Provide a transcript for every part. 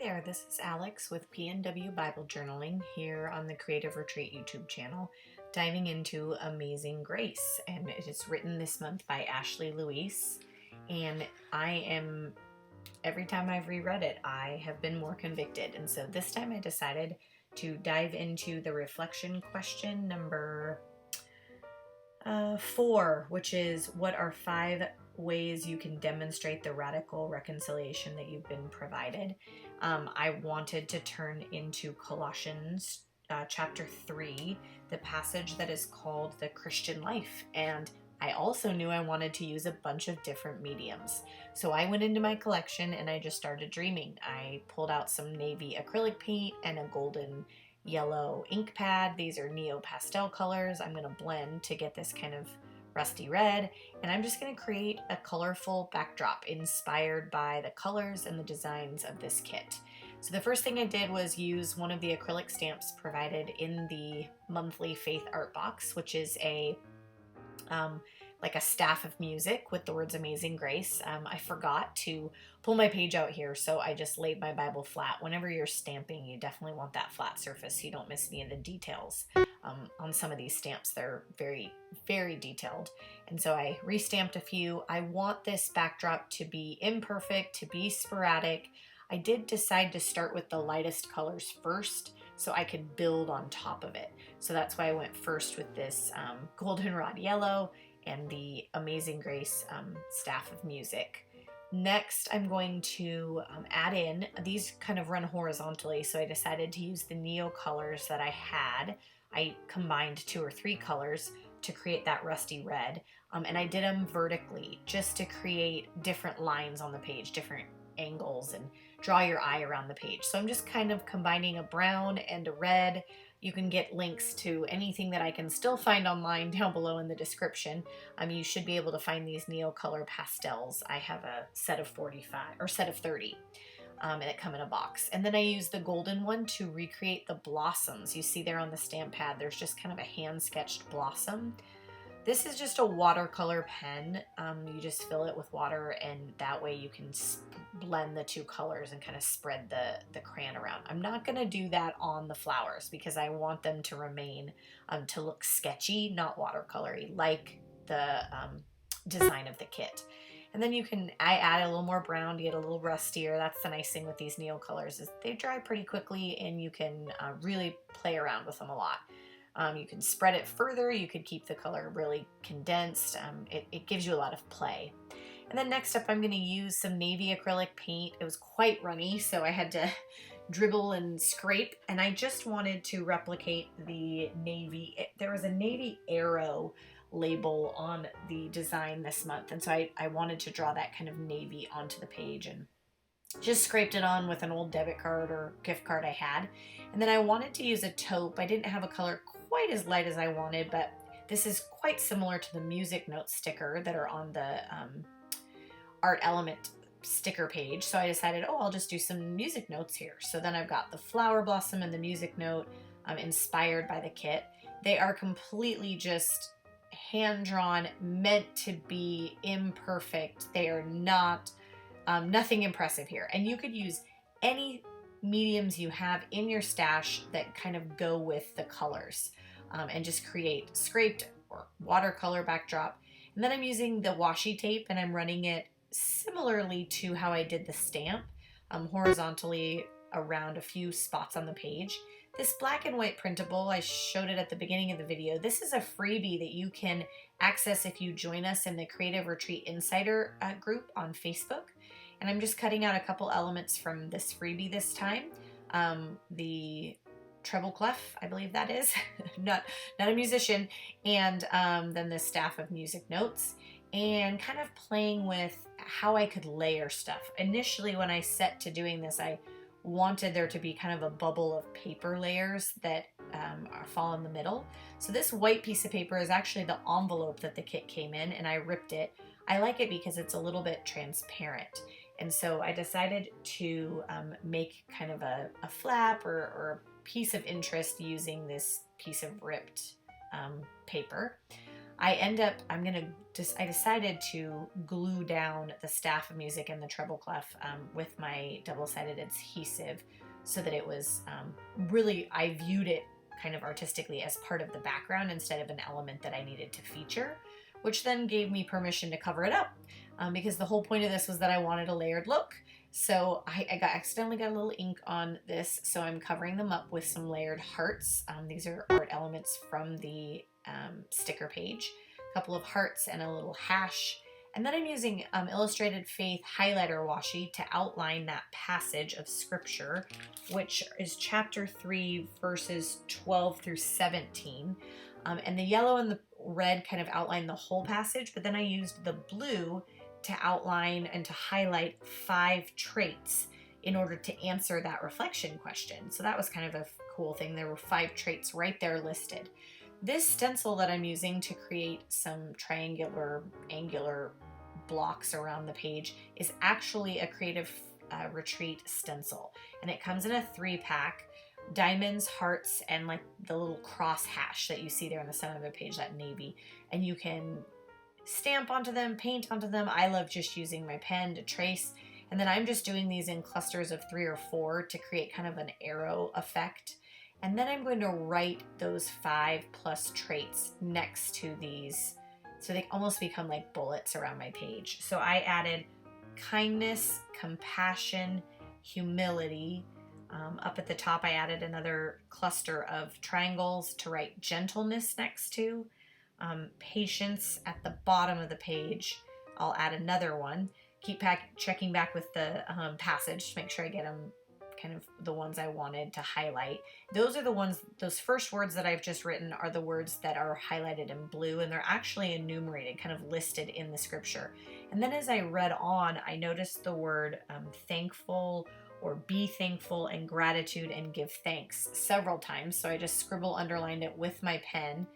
there, this is Alex with PNW Bible Journaling here on the Creative Retreat YouTube channel, diving into Amazing Grace. And it is written this month by Ashley Louise. And every time I've reread it, I have been more convicted. And so this time I decided to dive into the reflection question number 4, which is, what are 5 ways you can demonstrate the radical reconciliation that you've been provided? I wanted to turn into Colossians chapter 3, the passage that is called the Christian life. And I also knew I wanted to use a bunch of different mediums. So I went into my collection and I just started dreaming. I pulled out some navy acrylic paint and a golden yellow ink pad. These are neo pastel colors. I'm going to blend to get this kind of rusty red, and I'm just going to create a colorful backdrop inspired by the colors and the designs of this kit. So the first thing I did was use one of the acrylic stamps provided in the monthly Faith Art Box, which is like a staff of music with the words Amazing Grace. I forgot to pull my page out here, so I just laid my Bible flat. Whenever you're stamping, you definitely want that flat surface so you don't miss any of the details. On some of these stamps, they're very, very detailed. And so I restamped a few. I want this backdrop to be imperfect, to be sporadic. I did decide to start with the lightest colors first so I could build on top of it. So that's why I went first with this goldenrod yellow and the Amazing Grace staff of music. Next, I'm going to add in, these kind of run horizontally, so I decided to use the neo colors that I had. I combined 2 or 3 colors to create that rusty red, and I did them vertically just to create different lines on the page, different angles, and draw your eye around the page. So I'm just kind of combining a brown and a red. You can get links to anything that I can still find online down below in the description. You should be able to find these neo color pastels. I have a set of 30 that come in a box. And then I use the golden one to recreate the blossoms. You see there on the stamp pad, there's just kind of a hand sketched blossom. This is just a watercolor pen. You just fill it with water, and that way you can blend the 2 colors and kind of spread the crayon around. I'm not going to do that on the flowers because I want them to remain to look sketchy, not watercolory, like the design of the kit. And then I add a little more brown to get a little rustier. That's the nice thing with these neo colors, is they dry pretty quickly and you can really play around with them a lot. You can spread it further. You could keep the color really condensed. It gives you a lot of play. And then next up, I'm going to use some navy acrylic paint. It was quite runny, so I had to dribble and scrape. And I just wanted to replicate the navy. There was a navy arrow label on the design this month, and so I wanted to draw that kind of navy onto the page, and just scraped it on with an old debit card or gift card I had. And then I wanted to use a taupe. I didn't have a color quite as light as I wanted, but this is quite similar to the music note sticker that are on the art element sticker page. So I decided, I'll just do some music notes here. So then I've got the flower blossom and the music note inspired by the kit. They are completely just hand-drawn, meant to be imperfect. They are not nothing impressive here. And you could use any mediums you have in your stash that kind of go with the colors and just create scraped or watercolor backdrop. And then I'm using the washi tape and I'm running it similarly to how I did the stamp, horizontally around a few spots on the page. This black and white printable, I showed it at the beginning of the video. This is a freebie that you can access if you join us in the Creative Retreat Insider group on Facebook. And I'm just cutting out a couple elements from this freebie this time. The treble clef, I believe that is, not a musician, and then the staff of music notes, and kind of playing with how I could layer stuff. Initially, when I set to doing this, I wanted there to be kind of a bubble of paper layers that fall in the middle. So this white piece of paper is actually the envelope that the kit came in, and I ripped it. I like it because it's a little bit transparent. And so I decided to make kind of a flap or a piece of interest using this piece of ripped paper. I decided to glue down the staff of music and the treble clef with my double-sided adhesive so that it was really, I viewed it kind of artistically as part of the background instead of an element that I needed to feature, which then gave me permission to cover it up because the whole point of this was that I wanted a layered look. So I accidentally got a little ink on this, so I'm covering them up with some layered hearts. These are art elements from the sticker page, a couple of hearts and a little hash. And then I'm using Illustrated Faith highlighter washi to outline that passage of scripture, which is chapter 3, verses 12 through 17. And the yellow and the red kind of outline the whole passage, but then I used the blue to outline and to highlight 5 traits in order to answer that reflection question. So that was kind of a cool thing. There were 5 traits right there listed. This stencil that I'm using to create some triangular, angular blocks around the page is actually a Creative Retreat stencil. And it comes in a 3-pack, diamonds, hearts, and like the little cross hash that you see there in the center of the page, that navy. And you can stamp onto them, paint onto them. I love just using my pen to trace. And then I'm just doing these in clusters of 3 or 4 to create kind of an arrow effect. And then I'm going to write those 5+ traits next to these, so they almost become like bullets around my page. So I added kindness, compassion, humility. Up at the top, I added another cluster of triangles to write gentleness next to. Patience at the bottom of the page, I'll add another one. Keep checking back with the passage to make sure I get them kind of the ones I wanted to highlight. Those are the ones, those first words that I've just written are the words that are highlighted in blue, and they're actually enumerated, kind of listed in the scripture. And then as I read on, I noticed the word thankful, or be thankful, and gratitude and give thanks several times. So I just underlined it with my pen.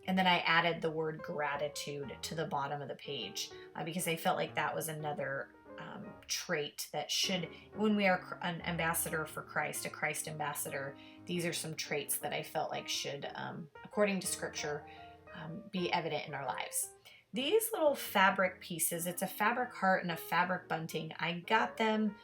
And then I added the word gratitude to the bottom of the page because I felt like that was another trait that should, when we are an ambassador for Christ, a Christ ambassador, these are some traits that I felt like should, according to scripture, be evident in our lives. These little fabric pieces, it's a fabric heart and a fabric bunting. I got them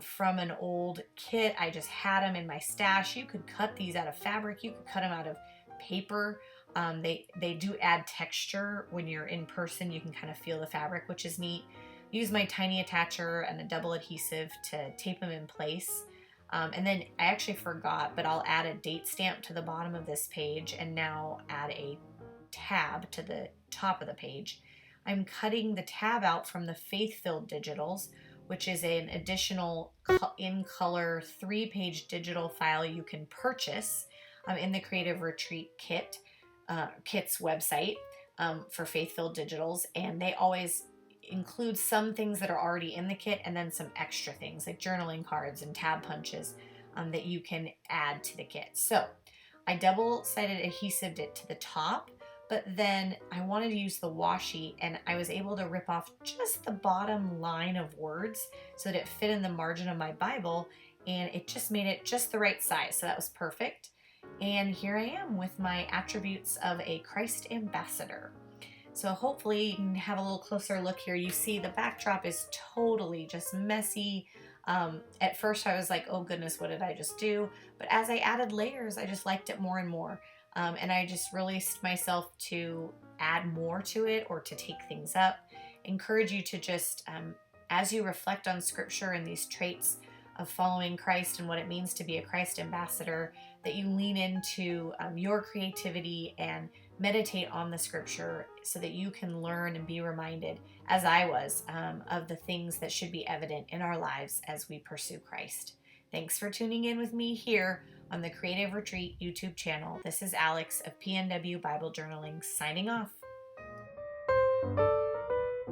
from an old kit. I just had them in my stash. You could cut these out of fabric. You could cut them out of paper. They do add texture when you're in person. You can kind of feel the fabric, which is neat. Use my tiny attacher and a double adhesive to tape them in place. And then I actually forgot, but I'll add a date stamp to the bottom of this page and now add a tab to the top of the page. I'm cutting the tab out from the Faith-Filled Digitals, which is an additional in color 3-page digital file you can purchase in the Creative Retreat kit's website for Faith-Filled Digitals, and they always include some things that are already in the kit and then some extra things like journaling cards and tab punches that you can add to the kit. So I double-sided adhesived it to the top, but then I wanted to use the washi, and I was able to rip off just the bottom line of words so that it fit in the margin of my Bible, and it just made it just the right size. So that was perfect. And here I am with my attributes of a Christ ambassador. So hopefully you can have a little closer look here. You see the backdrop is totally just messy. At first I was like, oh goodness, what did I just do? But as I added layers, I just liked it more and more. And I just released myself to add more to it or to take things up. Encourage you to just, as you reflect on scripture and these traits of following Christ and what it means to be a Christ ambassador, that you lean into your creativity and meditate on the scripture so that you can learn and be reminded, as I was, of the things that should be evident in our lives as we pursue Christ. Thanks for tuning in with me here on the Creative Retreat YouTube channel. This is Alex of PNW Bible Journaling signing off.